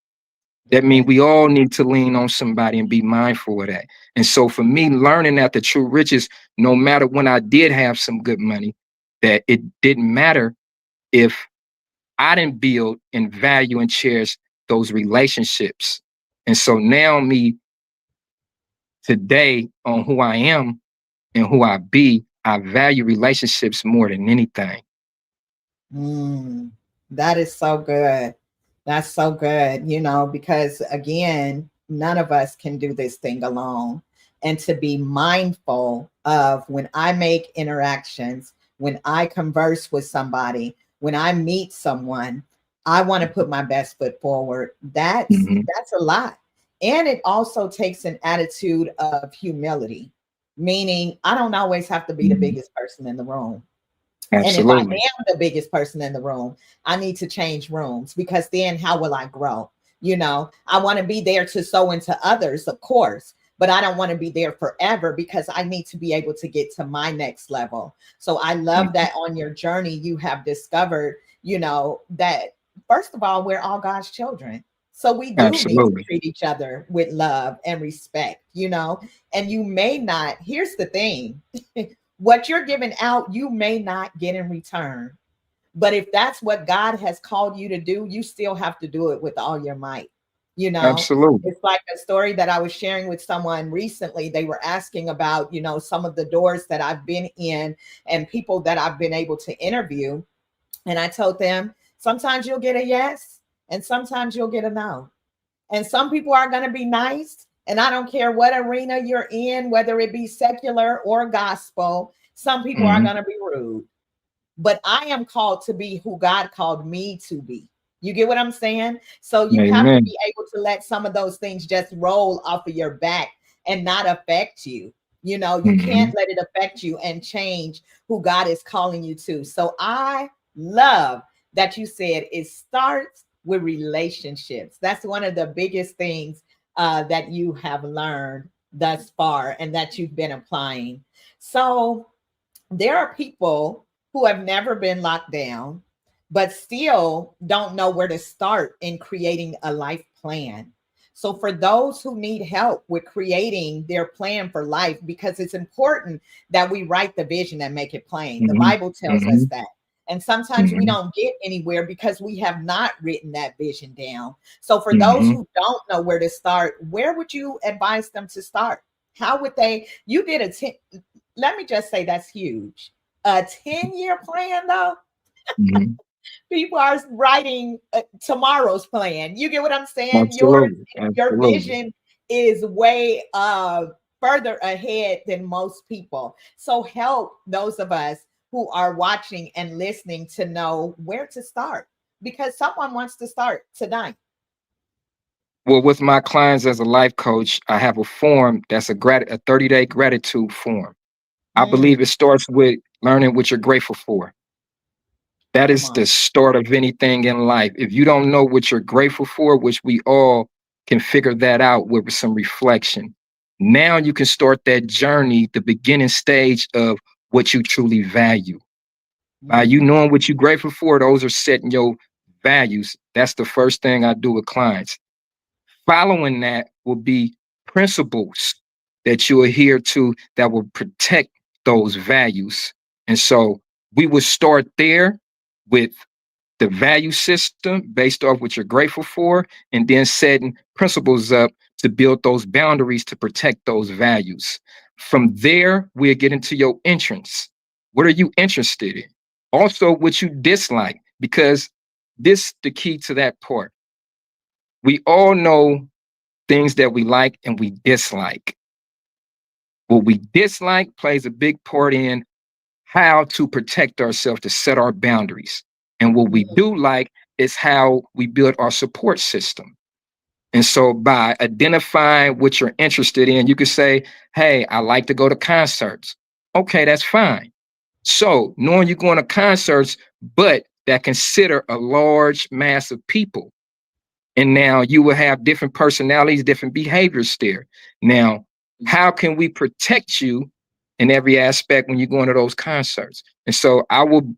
That means Depend. we all need to lean on somebody and be mindful of that. And so for me, learning that the true riches, no matter when I did have some good money, that it didn't matter if I didn't build and value and cherish those relationships. And so now me today on who I am and who I be, I value relationships more than anything. Mm, that is so good. That's so good, you know, because again, none of us can do this thing alone. And to be mindful of when I make interactions, when I converse with somebody, when I meet someone, I want to put my best foot forward. Mhm. That's a lot. And it also takes an attitude of humility, meaning I don't always have to be the Mhm. biggest person in the room. And if I Absolutely. am the biggest person in the room, I need to change rooms because then how will I grow? You know, I want to be there to sow into others, of course, but I don't want to be there forever because I need to be able to get to my next level. So I love Mhm. that on your journey, you have discovered, you know, that first of all, we're all God's children. So we do need to Absolutely. treat each other with love and respect, you know, and you may not, here's the thing. What you're giving out, you may not get in return. But if that's what God has called you to do, you still have to do it with all your might. You know, Absolutely. it's like a story that I was sharing with someone recently. They were asking about, you know, some of the doors that I've been in and people that I've been able to interview. And I told them, sometimes you'll get a yes, and sometimes you'll get a no. And some people are going to be nice. And I don't care what arena you're in, whether it be secular or gospel, some people are Mhm. going to be rude. But I am called to be who God called me to be. You get what I'm saying? So you have to Amen. be able to let some of those things just roll off of your back and not affect you. You know, you can't Mhm. let it affect you and change who God is calling you to. So I love that you said it starts with relationships. That's one of the biggest things that you have learned thus far and that you've been applying. So there are people who have never been locked down, but still don't know where to start in creating a life plan. So, for those who need help with creating their plan for life, because it's important that we write the vision and make it plain. The Mhm. Bible tells us Mhm. that. And sometimes we Mhm. don't get anywhere because we have not written that vision down. So, for those Mhm. who don't know where to start, where would you advise them to start? How would they? You did a 10, let me just say that's huge. A 10-year plan, though, Mhm. people are writing tomorrow's plan. You get what I'm saying? Absolutely. Your Absolutely. vision is way further ahead than most people. So help those of us who are watching and listening to know where to start because someone wants to start tonight. Well, with my clients as a life coach, I have a form that's a 30-day gratitude form. I Mm, believe it starts with learning what you're grateful for. That come is on. the start of anything in life. If you don't know what you're grateful for, which we all can figure that out with some reflection, now you can start that journey, the beginning stage of what you truly value. By you Mhm. knowing what you're grateful for, those are setting your values. That's the first thing I do with clients. Following that will be principles that you adhere to that will protect those values. And so we will start there with the value system based off what you're grateful for, and then setting principles up to build those boundaries to protect those values. From there, we'll get into your interests. What are you interested in? Also, what you dislike, because this the key to that part. We all know things that we like and we dislike. What we dislike plays a big part in how to protect ourselves, to set our boundaries. And what we do like is how we build our support system. And so by identifying what you're interested in, you could say, hey, I like to go to concerts. Okay, that's fine. So knowing you're going to concerts, but that consider a large mass of people. And now you will have different personalities, different behaviors there. Now, how can we protect you in every aspect when you go into those concerts? And so I will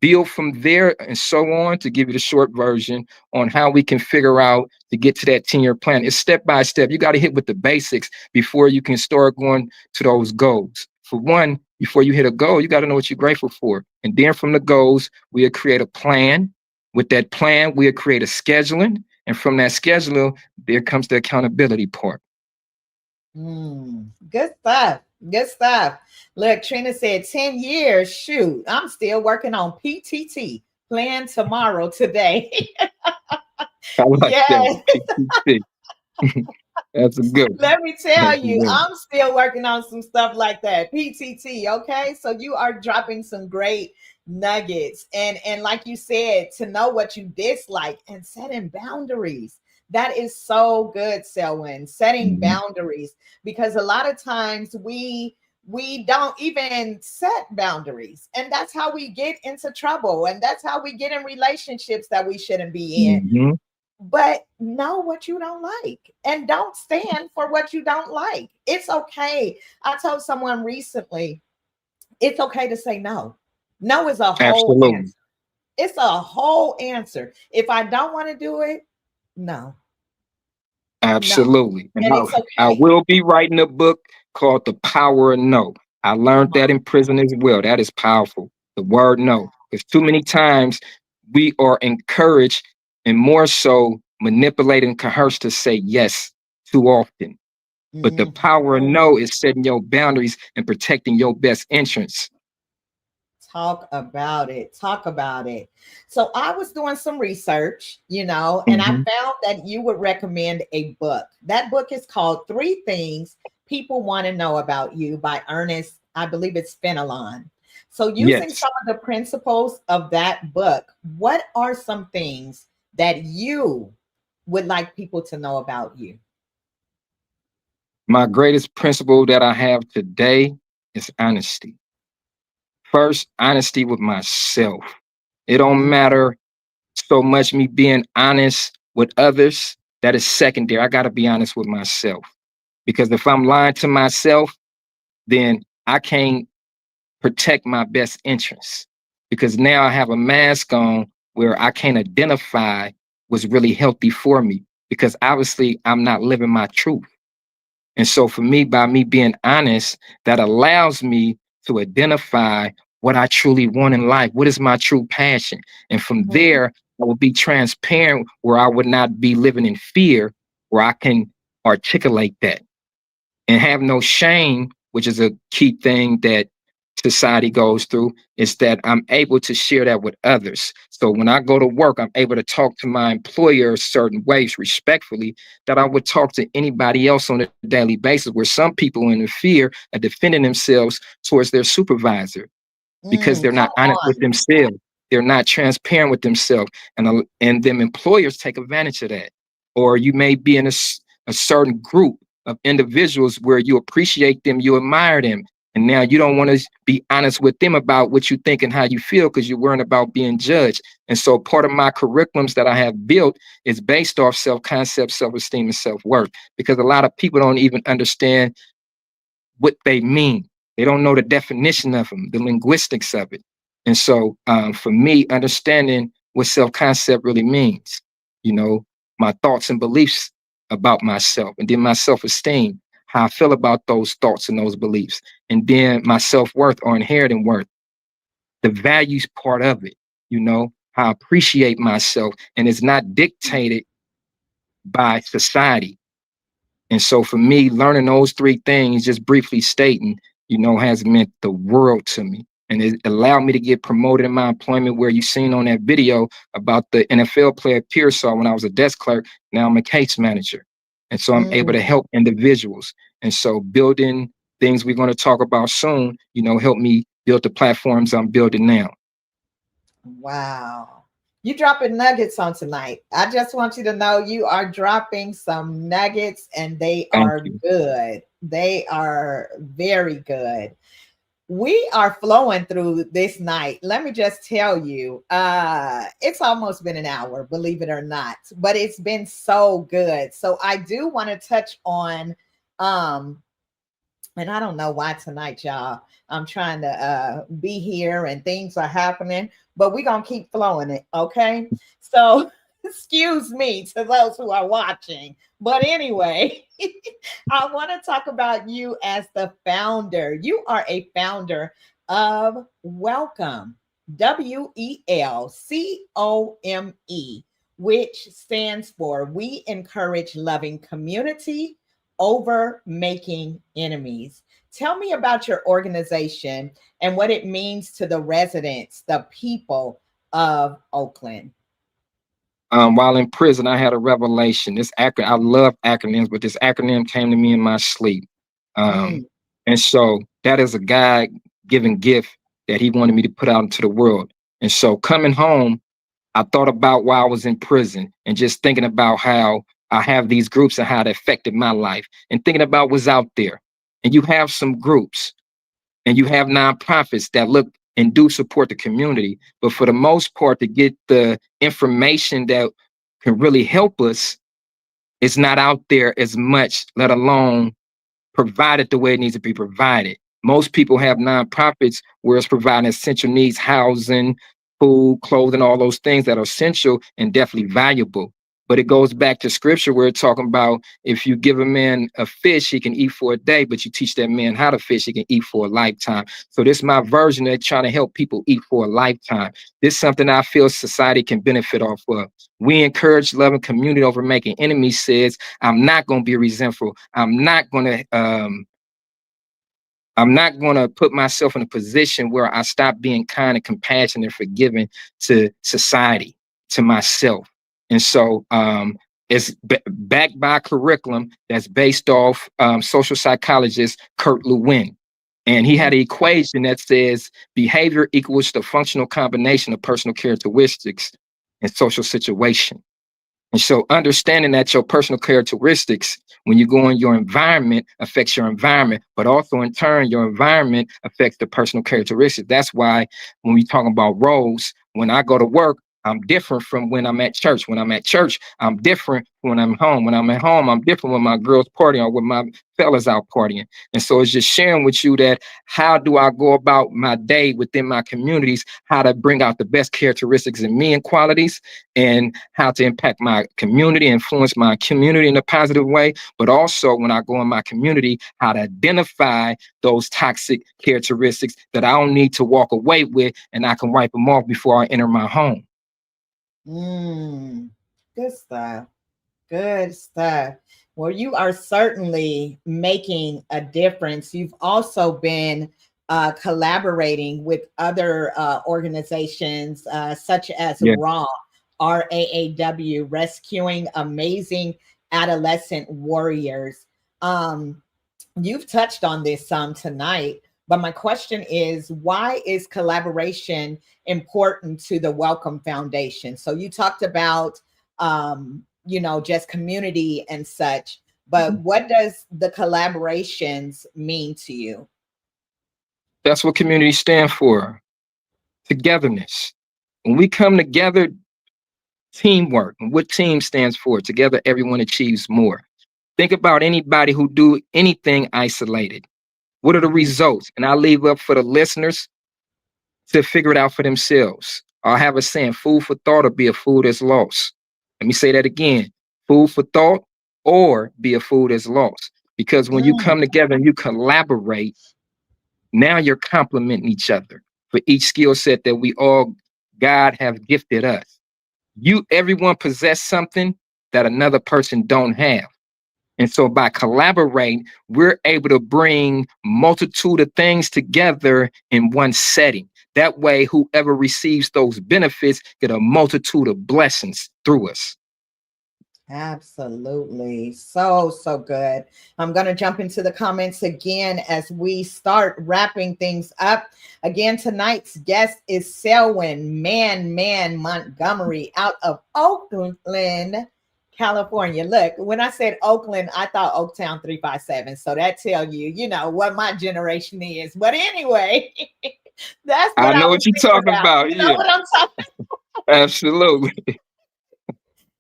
build from there and so on to give you the short version on how we can figure out to get to that 10-year plan. It's step by step. You got to hit with the basics before you can start going to those goals. For one, before you hit a goal, you got to know what you're grateful for. And then from the goals, we'll create a plan. With that plan, we'll create a scheduling. And from that scheduler, there comes the accountability part. Good stuff. Good stuff. Look, Trina said 10 years. Shoot, I'm still working on PTT. Plan tomorrow, today. I like that. Yes. PTC. That's a good one. Let me tell That's a you, good one. I'm still working on some stuff like that. PTT, okay? So you are dropping some great nuggets. And like you said, to know what you dislike and setting boundaries. That is so good, Selwyn. Setting Mhm. boundaries because a lot of times we don't even set boundaries. And that's how we get into trouble and that's how we get in relationships that we shouldn't be in. Mhm. But know what you don't like and don't stand for what you don't like. It's okay. I told someone recently, it's okay to say no. No is a whole Absolutely. answer. It's a whole answer. If I don't want to do it, no, no. Absolutely. And And it's I okay. will be writing a book called The Power of No. I learned Come that on. in prison as well. That is powerful. The word no. Because too many times we are encouraged and more so manipulated and coerced to say yes too often. But the power of no is setting your boundaries and protecting your best interests. Talk about it. Talk about it. So I was doing some research, and I found that you would recommend a book. That book is called Three Things People Want to Know About You by Ernest, I believe it's Fenelon. So using Yes. some of the principles of that book, what are some things that you would like people to know about you? My greatest principle that I have today is honesty. First, honesty with myself. It don't matter so much me being honest with others. That is secondary. I got to be honest with myself. Because if I'm lying to myself, then I can't protect my best interests. Because now I have a mask on where I can't identify what's really healthy for me. Because obviously I'm not living my truth. And so for me, by me being honest, that allows me to identify what I truly want in life. What is my true passion? And from there, I will be transparent where I would not be living in fear, where I can articulate that and have no shame, which is a key thing that society goes through, is that I'm able to share that with others. So when I go to work, I'm able to talk to my employer certain ways respectfully that I would talk to anybody else on a daily basis, where some people in fear are defending themselves towards their supervisor because they're Come not honest with on. themselves. They're not transparent with themselves. And them employers take advantage of that. Or you may be in a certain group of individuals where you appreciate them, you admire them. And now you don't want to be honest with them about what you think and how you feel because you're worrying about being judged. And so part of my curriculums that I have built is based off self-concept, self-esteem, and self-worth, because a lot of people don't even understand what they mean. They don't know the definition of them, the linguistics of it. And so for me, understanding what self-concept really means, my thoughts and beliefs about myself, and then my self-esteem, how I feel about those thoughts and those beliefs, and then my self-worth or inherent worth, the values part of it, how I appreciate myself, and it's not dictated by society. And so for me, learning those three things, just briefly stating, has meant the world to me. And it allowed me to get promoted in my employment, where you seen on that video about the NFL player Pearsall when I was a desk clerk. Now I'm a case manager. And so I'm able to help individuals. And so building things we're going to talk about soon, help me build the platforms I'm building now. Wow. You dropping nuggets on tonight. I just want you to know you are dropping some nuggets and they Thank are you. good. They are very good. We are flowing through this night. Let me just tell you, it's almost been an hour, believe it or not, but it's been so good. So I do want to touch on and I don't know why tonight, y'all. I'm trying to be here and things are happening, but we're going to keep flowing it. Okay. So, excuse me to those who are watching. But anyway, I want to talk about you as the founder. You are a founder of Welcome, WELCOME, which stands for We Encourage Loving Community Over Making Enemies. Tell me about your organization and what it means to the residents, the people of Oakland. While in prison, I had a revelation. I love acronyms, but this acronym came to me in my sleep. And so that is a God-given gift that he wanted me to put out into the world. And so coming home, I thought about while I was in prison and just thinking about how I have these groups and how it affected my life, and thinking about what's out there. And you have some groups and you have nonprofits that look and do support the community. But for the most part, to get the information that can really help us, it's not out there as much, let alone provided the way it needs to be provided. Most people have nonprofits where it's providing essential needs, housing, food, clothing, all those things that are essential and definitely valuable. But it goes back to scripture where it's talking about if you give a man a fish, he can eat for a day, but you teach that man how to fish, he can eat for a lifetime. So this is my version of trying to help people eat for a lifetime. This is something I feel society can benefit off of. We encourage love and community over making enemies. Says, I'm not going to be resentful. I'm not going to put myself in a position where I stop being kind and compassionate and forgiving to society, to myself. And so it's backed by a curriculum that's based off social psychologist Kurt Lewin. And he had an equation that says behavior equals the functional combination of personal characteristics and social situation. And so understanding that your personal characteristics, when you go in your environment, affects your environment, but also in turn, your environment affects the personal characteristics. That's why when we talk about roles, when I go to work, I'm different from when I'm at church. When I'm at church, I'm different when I'm home. When I'm at home, I'm different when my girls partying or with my fellas out partying. And so it's just sharing with you that how do I go about my day within my communities, how to bring out the best characteristics in me and qualities, and how to impact my community, influence my community in a positive way. But also when I go in my community, how to identify those toxic characteristics that I don't need to walk away with, and I can wipe them off before I enter my home. Good stuff. Good stuff. Well, you are certainly making a difference. You've also been collaborating with other organizations such as RAAW, Rescuing Amazing Adolescent Warriors. You've touched on this some tonight, but my question is, why is collaboration important to the Welcome Foundation? So you talked about, just community and such, but what does the collaborations mean to you? That's what community stand for. Togetherness. When we come together, teamwork. And what team stands for? Together, everyone achieves more. Think about anybody who do anything isolated. What are the results? And I'll leave up for the listeners to figure it out for themselves. I'll have a saying, food for thought or be a fool that's lost. Let me say that again. Food for thought or be a fool that's lost. Because when you come together and you collaborate, now you're complementing each other for each skill set that we all, God have gifted us. Everyone possess something that another person don't have. And so by collaborating, we're able to bring multitude of things together in one setting. That way, whoever receives those benefits get a multitude of blessings through us. Absolutely. So good. I'm going to jump into the comments again as we start wrapping things up. Again, tonight's guest is Selwyn Montgomery out of Oakland, California. Look, when I said Oakland, I thought Oaktown 357. So that tells you, what my generation is. But anyway, that's what I know what you're talking about. You know what I'm talking about? Absolutely.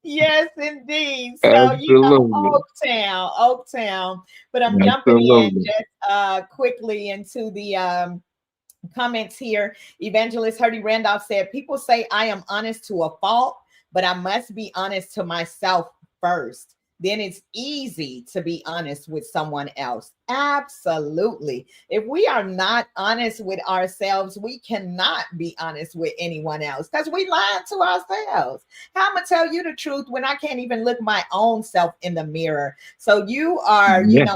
Yes, indeed. So, Absolutely. Oaktown. But I'm jumping in just quickly into the comments here. Evangelist Hurdy Randolph said, people say I am honest to a fault, but I must be honest to myself first. Then it's easy to be honest with someone else. Absolutely. If we are not honest with ourselves, we cannot be honest with anyone else because we lying to ourselves. How am I gonna tell you the truth when I can't even look my own self in the mirror? So you are, I mean,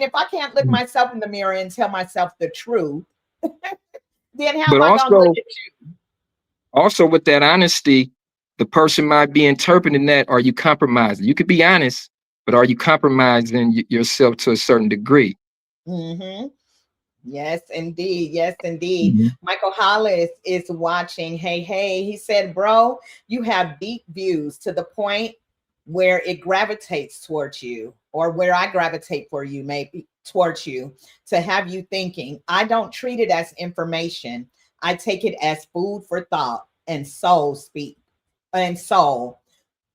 if I can't look myself in the mirror and tell myself the truth, then how am I gonna look at you? Also, with that honesty, the person might be interpreting that, are you compromising? You could be honest, but are you compromising yourself to a certain degree? Yes, indeed. Yes, indeed. Michael Hollis is watching. Hey, he said, bro, you have deep views to the point where it gravitates towards you, or where I gravitate for you, maybe towards you, to have you thinking. I don't treat it as information. I take it as food for thought and soul speak. And soul.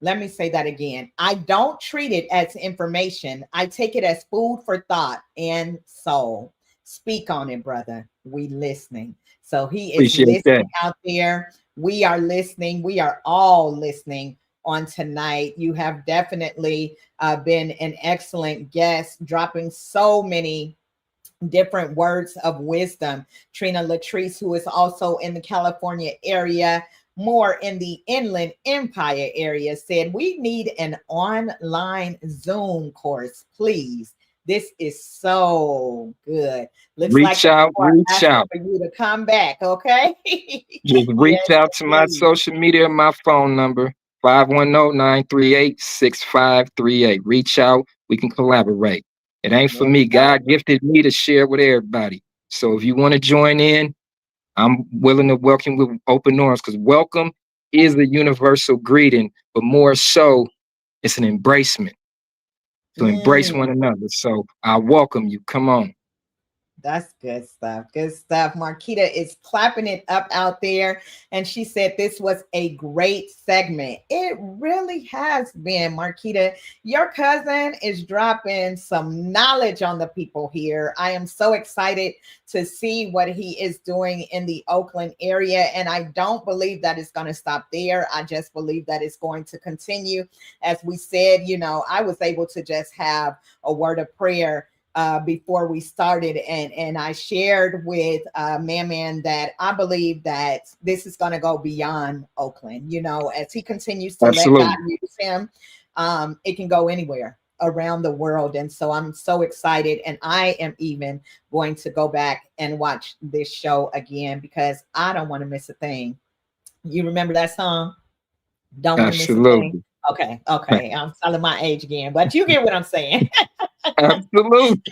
Let me say that again. I don't treat it as information. I take it as food for thought and soul. Speak on it, brother. We listening. So he is listening out there. We are listening. We are all listening. on tonight. You have definitely been an excellent guest, dropping so many different words of wisdom. Trina Latrice, who is also in the California area, more in the Inland Empire area, said, we need an online Zoom course, please. This is so good. Looks like Reach out, people are reach asking out. for you to come back, okay? Just reach Yes, out to my indeed. social media, my phone number, 510-938-6538. Reach out. We can collaborate. It ain't for There me. you go. God gifted me to share with everybody. So if you want to join in, I'm willing to welcome with open arms, because welcome is a universal greeting, but more so, it's an embracement to embrace Mm. one another. So I welcome you. Come on. That's good stuff. Good stuff. Marquita is clapping it up out there. And she said this was a great segment. It really has been, Marquita. Your cousin is dropping some knowledge on the people here. I am so excited to see what he is doing in the Oakland area. And I don't believe that it's going to stop there. I just believe that it's going to continue. As we said, I was able to just have a word of prayer before we started, and I shared with Man that I believe that this is going to go beyond Oakland. As he continues to let God Absolutely. use him, it can go anywhere around the world. And so I'm so excited, and I am even going to go back and watch this show again because I don't want to miss a thing. You remember that song? Don't want to miss a thing. Absolutely. Okay, I'm telling my age again, but you get what I'm saying. Absolutely.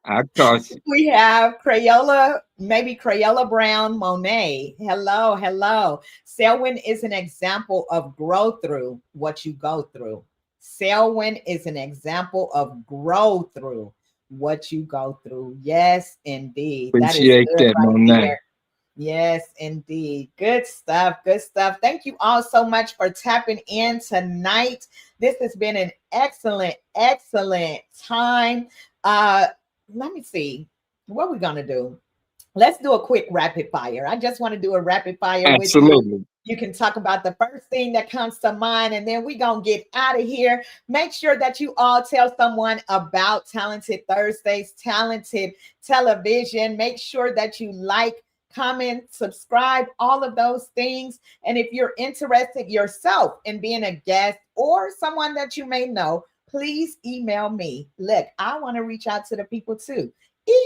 I caught you. We have Crayola, maybe Crayola Brown Monet. Hello, hello. Selwyn is an example of grow through what you go through. Selwyn is an example of grow through what you go through. Yes, indeed. That is Appreciate good that, right Monet. there. Yes, indeed. Good stuff. Good stuff. Thank you all so much for tapping in tonight. This has been an excellent, excellent time. Let me see what we're gonna do. Let's do a quick rapid fire. I just want to do a rapid fire with you. Absolutely. You can talk about the first thing that comes to mind, and then we're gonna get out of here. Make sure that you all tell someone about Talented Thursdays, Talented Television. Make sure that you like, comment, subscribe, all of those things. And if you're interested yourself in being a guest or someone that you may know, please email me. Look, I want to reach out to the people too.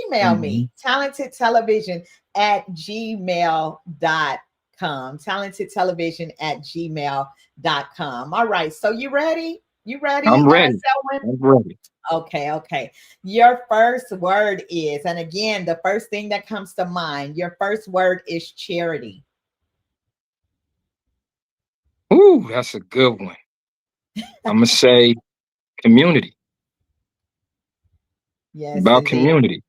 Email me, talentedtelevision@gmail.com. Talentedtelevision@gmail.com. All right. So you ready? You ready, I'm ready. Selwyn? I'm ready. Okay. Your first word is, and again, the first thing that comes to mind, your first word is charity. Ooh, that's a good one. I'm gonna say community. Yes, About indeed. community.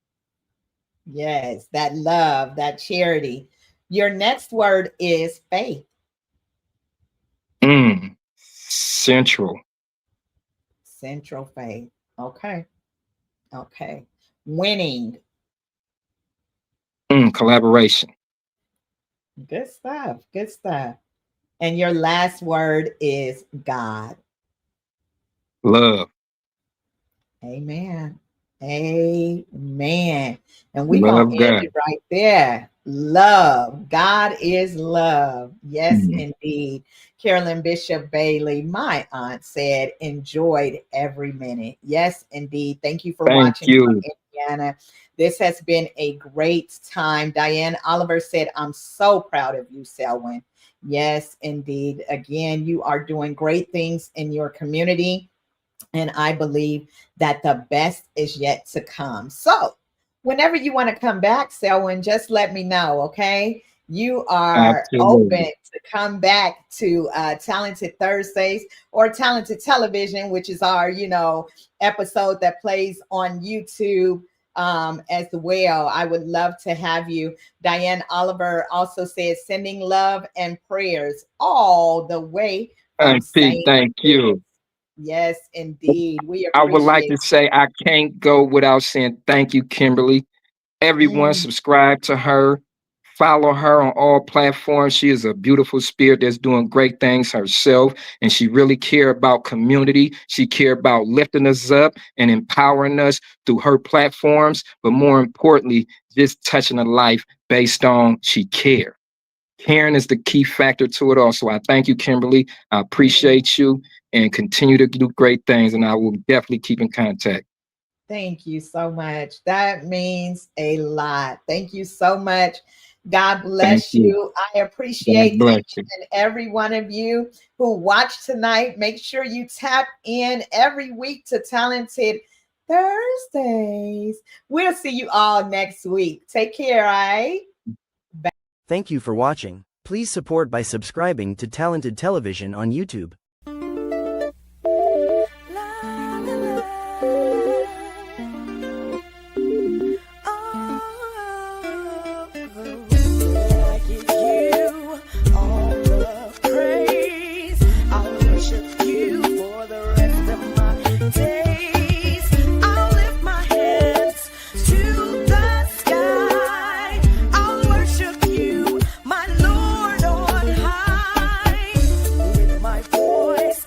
Yes, that love, that charity. Your next word is faith. Central. Central faith. Okay. Winning. Collaboration. Good stuff. Good stuff. And your last word is God. Love. Amen. Amen. And we're going Love to end God. it right there. Love. God is love. Yes, Mm. indeed. Carolyn Bishop Bailey, my aunt, said, enjoyed every minute. Yes, indeed. Thank you for Thank watching from you. Indiana. This has been a great time. Diane Oliver said, I'm so proud of you, Selwyn. Yes, indeed. Again, you are doing great things in your community. And I believe that the best is yet to come. So whenever you want to come back, Selwyn, just let me know, okay? You are open Absolutely. to come back to Talented Thursdays or Talented Television, which is our, episode that plays on YouTube as well. I would love to have you. Diane Oliver also says, sending love and prayers all the way from Pete, St. thank you. Yes, indeed. We I would like appreciate to say I can't go without saying thank you, Kimberly. Everyone Mm, subscribe to her. Follow her on all platforms. She is a beautiful spirit that's doing great things herself, and she really care about community. She care about lifting us up and empowering us through her platforms, but more importantly, just touching a life based on she care. Caring is the key factor to it all. So I thank you, Kimberly. I appreciate you and continue to do great things, and I will definitely keep in contact. Thank you so much. That means a lot. Thank you so much. God bless you. I appreciate each and every one of you who watched tonight. Make sure you tap in every week to Talented Thursdays. We'll see you all next week. Take care, all right? Thank you for watching. Please support by subscribing to Talented Television on YouTube.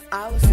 I was